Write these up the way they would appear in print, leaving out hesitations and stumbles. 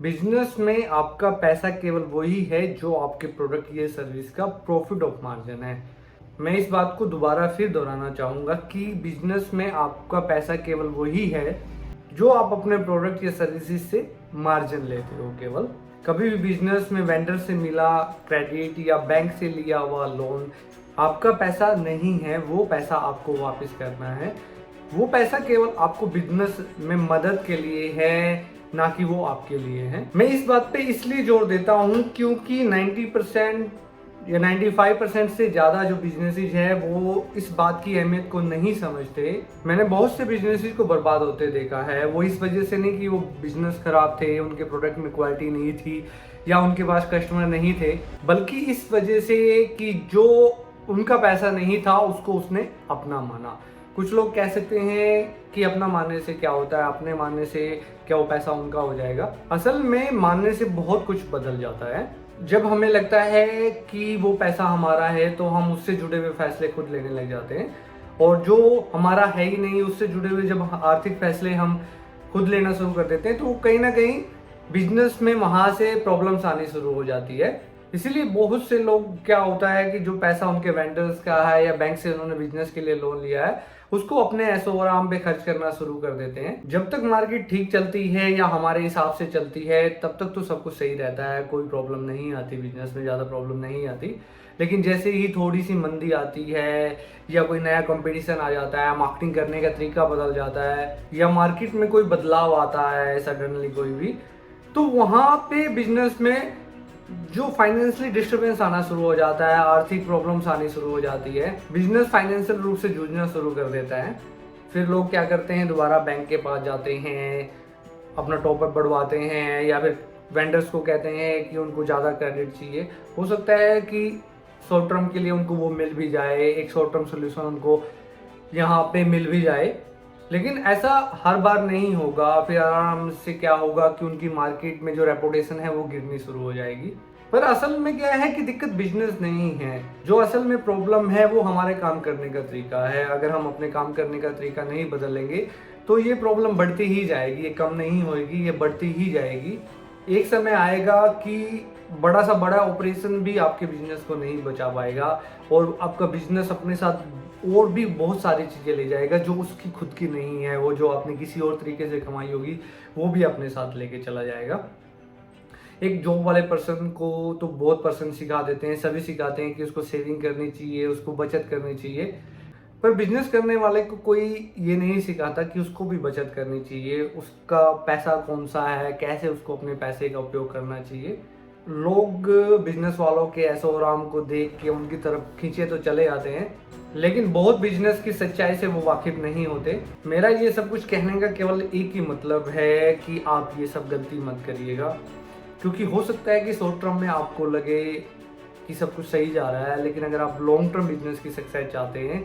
Business में आपका पैसा केवल वही है जो आपके प्रोडक्ट या सर्विस का प्रॉफिट ऑफ मार्जिन है। मैं इस बात को दोबारा फिर दोहराना चाहूँगा कि बिजनेस में आपका पैसा केवल वही है जो आप अपने प्रोडक्ट या सर्विसेज से मार्जिन लेते हो। केवल कभी भी बिजनेस में वेंडर से मिला क्रेडिट या बैंक से लिया हुआ लोन आपका पैसा नहीं है, वो पैसा आपको वापस करना है। वो पैसा केवल आपको बिजनेस में मदद के लिए है, ना कि वो आपके लिए है। मैं इस बात पे इसलिए जोर देता हूँ क्योंकि 90% या 95% से ज़्यादा जो बिजनेसेस है वो इस बात की अहमियत को नहीं समझते। मैंने बहुत से बिजनेसेस को बर्बाद होते देखा है। वो इस वजह से नहीं कि वो बिजनेस खराब थे, उनके प्रोडक्ट में क्वालिटी नहीं थी या उनके पास कस्टमर नहीं थे, बल्कि इस वजह से कि जो उनका पैसा नहीं था उसको उसने अपना माना। कुछ लोग कह सकते हैं कि अपना मानने से क्या होता है, अपने मानने से क्या वो पैसा उनका हो जाएगा। असल में मानने से बहुत कुछ बदल जाता है। जब हमें लगता है कि वो पैसा हमारा है तो हम उससे जुड़े हुए फैसले खुद लेने लग जाते हैं, और जो हमारा है ही नहीं उससे जुड़े हुए जब आर्थिक फैसले हम खुद लेना शुरू कर देते हैं तो कहीं ना कहीं बिजनेस में वहां से प्रॉब्लम्स आनी शुरू हो जाती है। इसीलिए बहुत से लोग क्या होता है कि जो पैसा उनके वेंडर्स का है या बैंक से उन्होंने बिजनेस के लिए लोन लिया है उसको अपने ऐशो आराम पे खर्च करना शुरू कर देते हैं। जब तक मार्केट ठीक चलती है या हमारे हिसाब से चलती है तब तक तो सब कुछ सही रहता है, कोई प्रॉब्लम नहीं आती, बिजनेस में ज़्यादा प्रॉब्लम नहीं आती। लेकिन जैसे ही थोड़ी सी मंदी आती है या कोई नया कंपटीशन आ जाता है, मार्केटिंग करने का तरीका बदल जाता है या मार्केट में कोई बदलाव आता है सडनली कोई भी, तो वहाँ पे बिजनेस में जो फाइनेंशियली डिस्टर्बेंस आना शुरू हो जाता है, आर्थिक प्रॉब्लम्स आनी शुरू हो जाती है, बिजनेस फाइनेंशियल रूप से जूझना शुरू कर देता है। फिर लोग क्या करते हैं, दोबारा बैंक के पास जाते हैं, अपना टॉपअप बढ़वाते हैं या फिर वेंडर्स को कहते हैं कि उनको ज़्यादा क्रेडिट चाहिए। हो सकता है कि शॉर्ट टर्म के लिए उनको वो मिल भी जाए, एक शॉर्ट टर्म सोल्यूशन उनको यहाँ पे मिल भी जाए, लेकिन ऐसा हर बार नहीं होगा। फिर आराम से क्या होगा कि उनकी मार्केट में जो रेपुटेशन है वो गिरनी शुरू हो जाएगी। पर असल में क्या है कि दिक्कत बिजनेस नहीं है, जो असल में प्रॉब्लम है वो हमारे काम करने का तरीका है। अगर हम अपने काम करने का तरीका नहीं बदलेंगे तो ये प्रॉब्लम बढ़ती ही जाएगी, ये कम नहीं होगी, ये बढ़ती ही जाएगी। एक समय आएगा कि बड़ा सा बड़ा ऑपरेशन भी आपके बिजनेस को नहीं बचा पाएगा और आपका बिजनेस अपने साथ और भी बहुत सारी चीज़ें ले जाएगा जो उसकी खुद की नहीं है। वो जो आपने किसी और तरीके से कमाई होगी वो भी अपने साथ लेके चला जाएगा। एक जॉब वाले पर्सन को तो बहुत पर्सन सिखा देते हैं, सभी सिखाते हैं कि उसको सेविंग करनी चाहिए, उसको बचत करनी चाहिए, पर बिजनेस करने वाले को कोई ये नहीं सिखाता कि उसको भी बचत करनी चाहिए, उसका पैसा कौन सा है, कैसे उसको अपने पैसे का उपयोग करना चाहिए। लोग बिजनेस वालों के ऐशो आराम को देख के उनकी तरफ खींचे तो चले आते हैं, लेकिन बहुत बिजनेस की सच्चाई से वो वाकिफ नहीं होते। मेरा ये सब कुछ कहने का केवल एक ही मतलब है कि आप ये सब गलती मत करिएगा, क्योंकि हो सकता है कि शॉर्ट टर्म में आपको लगे कि सब कुछ सही जा रहा है, लेकिन अगर आप लॉन्ग टर्म बिजनेस की सक्सेस चाहते हैं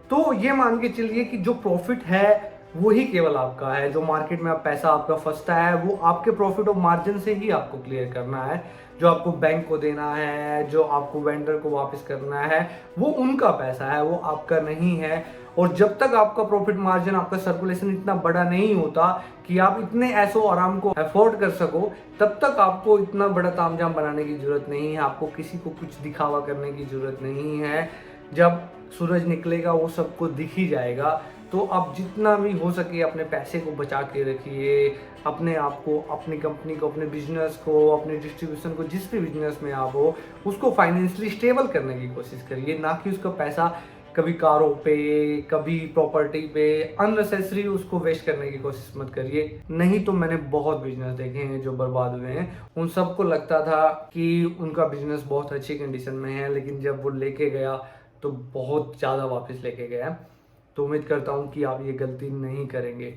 तो ये मान के चलिए कि जो प्रॉफिट है वही केवल आपका है। जो मार्केट में आप पैसा आपका फंसता है वो आपके प्रॉफिट और मार्जिन से ही आपको क्लियर करना है। जो आपको बैंक को देना है, जो आपको वेंडर को वापस करना है, वो उनका पैसा है, वो आपका नहीं है। और जब तक आपका प्रॉफिट मार्जिन, आपका सर्कुलेशन इतना बड़ा नहीं होता कि आप इतने ऐशो आराम को अफोर्ड कर सको, तब तक आपको इतना बड़ा तामझाम बनाने की जरूरत नहीं है। आपको किसी को कुछ दिखावा करने की जरूरत नहीं है। जब सूरज निकलेगा वो सबको दिख ही जाएगा। तो आप जितना भी हो सके अपने पैसे को बचा के रखिए, अपने आप को, अपनी कंपनी को, अपने बिजनेस को, अपने डिस्ट्रीब्यूशन को, जिस भी बिजनेस में आप हो उसको फाइनेंशियली स्टेबल करने की कोशिश करिए, ना कि उसका पैसा कभी कारों पे, कभी प्रॉपर्टी पे अननेसेसरी उसको वेस्ट करने की कोशिश मत करिए। नहीं तो मैंने बहुत बिजनेस देखे हैं जो बर्बाद हुए हैं। उन सबको लगता था कि उनका बिजनेस बहुत अच्छी कंडीशन में है, लेकिन जब वो लेके गया तो बहुत ज़्यादा वापस लेके गया। तो उम्मीद करता हूँ कि आप ये गलती नहीं करेंगे।